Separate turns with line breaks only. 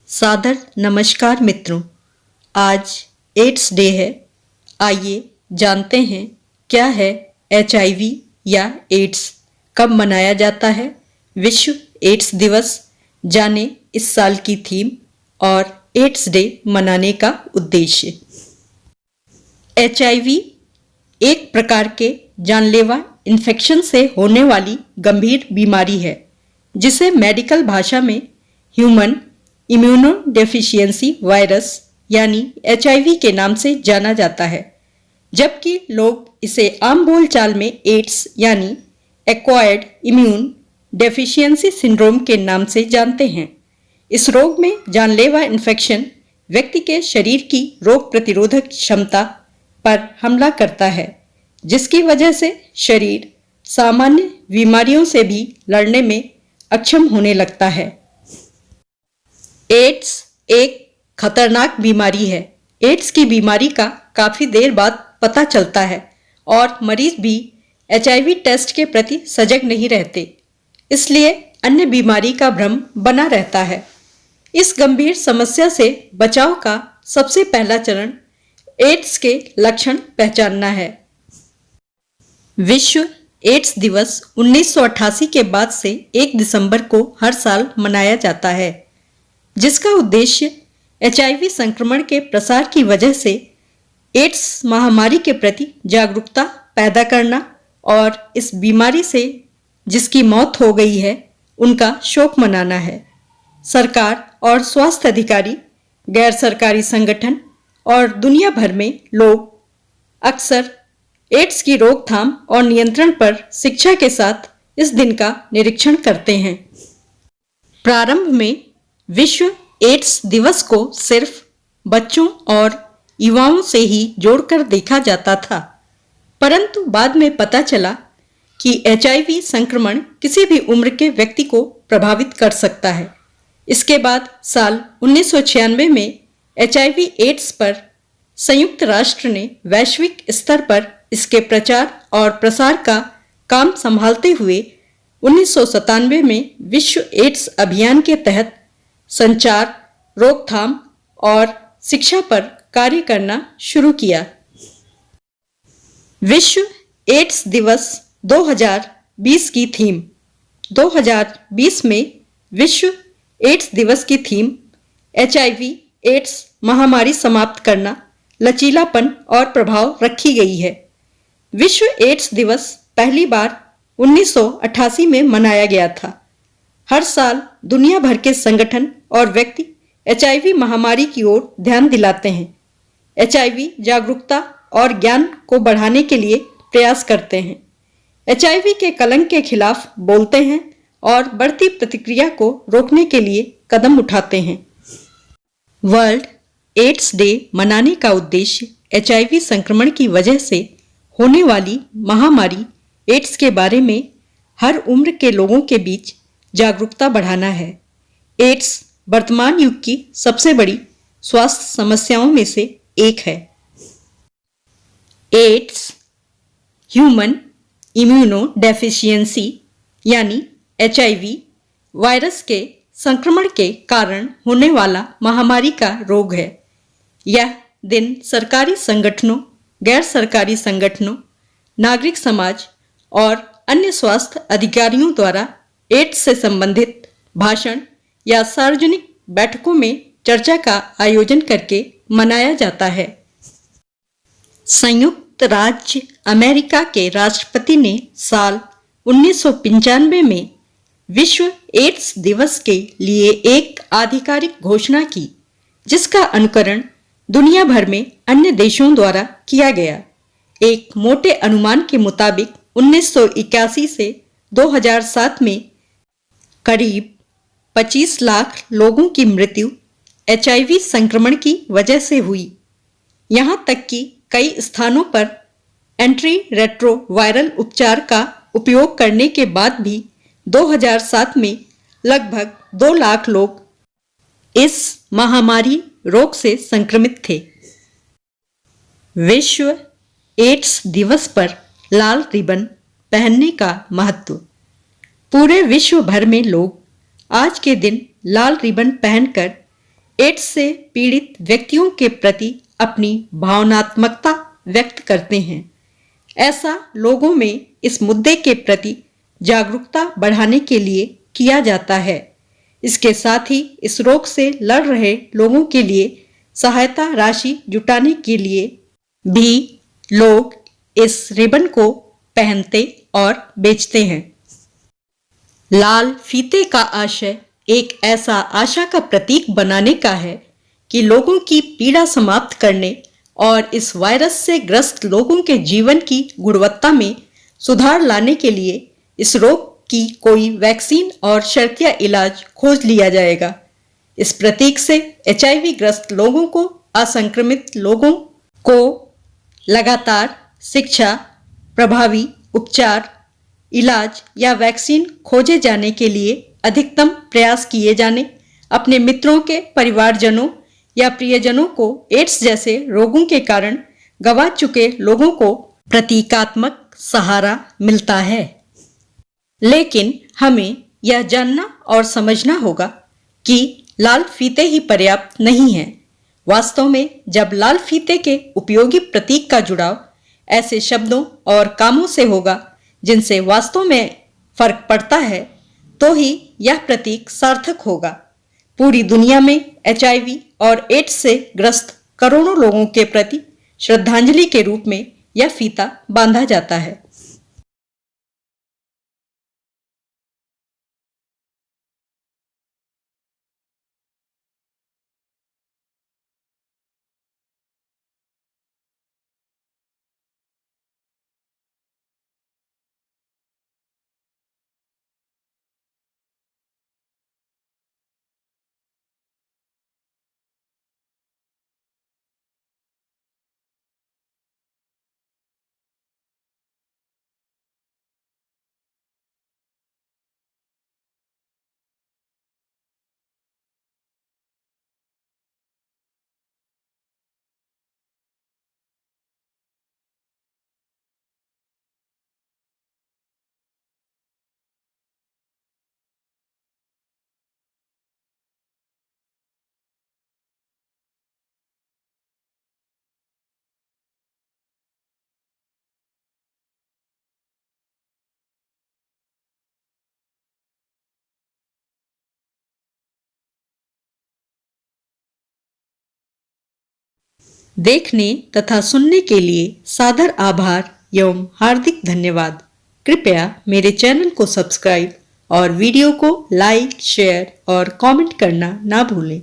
सादर नमस्कार मित्रों। आज एड्स डे है। आइए जानते हैं क्या है HIV या एड्स, कब मनाया जाता है। विश्व एड्स दिवस जाने इस साल की थीम और एड्स डे मनाने का उद्देश्य। HIV एक प्रकार के जानलेवा इन्फेक्शन से होने वाली गंभीर बीमारी है जिसे मेडिकल भाषा में ह्यूमन इम्यूनोडेफिशिएंसी वायरस यानी HIV के नाम से जाना जाता है, जबकि लोग इसे आम बोलचाल में एड्स यानी एक्वायर्ड इम्यून डेफिशिएंसी सिंड्रोम के नाम से जानते हैं। इस रोग में जानलेवा इन्फेक्शन व्यक्ति के शरीर की रोग प्रतिरोधक क्षमता पर हमला करता है, जिसकी वजह से शरीर सामान्य बीमारियों से भी लड़ने में अक्षम होने लगता है। एड्स एक खतरनाक बीमारी है। एड्स की बीमारी का काफी देर बाद पता चलता है और मरीज भी HIV टेस्ट के प्रति सजग नहीं रहते, इसलिए अन्य बीमारी का भ्रम बना रहता है। इस गंभीर समस्या से बचाव का सबसे पहला चरण एड्स के लक्षण पहचानना है। विश्व एड्स दिवस 1988 के बाद से 1 दिसंबर को हर साल मनाया जाता है, जिसका उद्देश्य HIV संक्रमण के प्रसार की वजह से एड्स महामारी के प्रति जागरूकता पैदा करना और इस बीमारी से जिसकी मौत हो गई है उनका शोक मनाना है। सरकार और स्वास्थ्य अधिकारी, गैर सरकारी संगठन और दुनिया भर में लोग अक्सर एड्स की रोकथाम और नियंत्रण पर शिक्षा के साथ इस दिन का निरीक्षण करते हैं। प्रारंभ में विश्व एड्स दिवस को सिर्फ बच्चों और युवाओं से ही जोड़कर देखा जाता था, परंतु बाद में पता चला कि HIV संक्रमण किसी भी उम्र के व्यक्ति को प्रभावित कर सकता है। इसके बाद साल 1996 में HIV एड्स पर संयुक्त राष्ट्र ने वैश्विक स्तर पर इसके प्रचार और प्रसार का काम संभालते हुए 1997 में विश्व एड्स अभियान के तहत संचार, रोकथाम और शिक्षा पर कार्य करना शुरू किया। विश्व एड्स दिवस 2020 की थीम। 2020 में विश्व एड्स दिवस की थीम HIV एड्स महामारी समाप्त करना, लचीलापन और प्रभाव रखी गई है। विश्व एड्स दिवस पहली बार 1988 में मनाया गया था। हर साल दुनिया भर के संगठन और व्यक्ति HIV महामारी की ओर ध्यान दिलाते हैं। HIV जागरूकता और ज्ञान को बढ़ाने के लिए प्रयास करते हैं, HIV के कलंक के खिलाफ बोलते हैं और बढ़ती प्रतिक्रिया को रोकने के लिए कदम उठाते हैं। वर्ल्ड एड्स डे मनाने का उद्देश्य HIV संक्रमण की वजह से होने वाली महामारी एड्स के बारे में हर उम्र के लोगों के बीच जागरूकता बढ़ाना है। एड्स वर्तमान युग की सबसे बड़ी स्वास्थ्य समस्याओं में से एक है। एड्स ह्यूमन इम्यूनोडेफिशिएंसी यानी HIV वायरस के संक्रमण के कारण होने वाला महामारी का रोग है। यह दिन सरकारी संगठनों, गैर सरकारी संगठनों, नागरिक समाज और अन्य स्वास्थ्य अधिकारियों द्वारा एड्स से संबंधित भाषण या सार्वजनिक बैठकों में चर्चा का आयोजन करके मनाया जाता है। संयुक्त राज्य अमेरिका के राष्ट्रपति ने साल 1995 में विश्व एड्स दिवस के लिए एक आधिकारिक घोषणा की, जिसका अनुकरण दुनिया भर में अन्य देशों द्वारा किया गया। एक मोटे अनुमान के मुताबिक 1981 से 2007 में करीब 25 लाख लोगों की मृत्यु HIV संक्रमण की वजह से हुई। यहाँ तक कि कई स्थानों पर एंटी रेट्रोवायरल उपचार का उपयोग करने के बाद भी 2007 में लगभग 2 लाख लोग इस महामारी रोग से संक्रमित थे। विश्व एड्स दिवस पर लाल रिबन पहनने का महत्व। पूरे विश्व भर में लोग आज के दिन लाल रिबन पहनकर एड्स से पीड़ित व्यक्तियों के प्रति अपनी भावनात्मकता व्यक्त करते हैं। ऐसा लोगों में इस मुद्दे के प्रति जागरूकता बढ़ाने के लिए किया जाता है। इसके साथ ही इस रोग से लड़ रहे लोगों के लिए सहायता राशि जुटाने के लिए भी लोग इस रिबन को पहनते और बेचते हैं। लाल फीते का आशय एक ऐसा आशा का प्रतीक बनाने का है कि लोगों की पीड़ा समाप्त करने और इस वायरस से ग्रस्त लोगों के जीवन की गुणवत्ता में सुधार लाने के लिए इस रोग की कोई वैक्सीन और शर्तिया इलाज खोज लिया जाएगा। इस प्रतीक से एचआईवी ग्रस्त लोगों को, असंक्रमित लोगों को लगातार शिक्षा, प्रभावी उपचार, इलाज या वैक्सीन खोजे जाने के लिए अधिकतम प्रयास किए जाने, अपने मित्रों के परिवारजनों या प्रियजनों को एड्स जैसे रोगों के कारण गंवा चुके लोगों को प्रतीकात्मक सहारा मिलता है। लेकिन हमें यह जानना और समझना होगा कि लाल फीते ही पर्याप्त नहीं है। वास्तव में जब लाल फीते के उपयोगी प्रतीक का जुड़ाव ऐसे शब्दों और कामों से होगा जिनसे वास्तव में फर्क पड़ता है, तो ही यह प्रतीक सार्थक होगा। पूरी दुनिया में एचआईवी और एड्स से ग्रस्त करोड़ों लोगों के प्रति श्रद्धांजलि के रूप में यह फीता बांधा जाता है। देखने तथा सुनने के लिए सादर आभार एवं हार्दिक धन्यवाद। कृपया मेरे चैनल को सब्सक्राइब और वीडियो को लाइक, शेयर और कमेंट करना ना भूलें।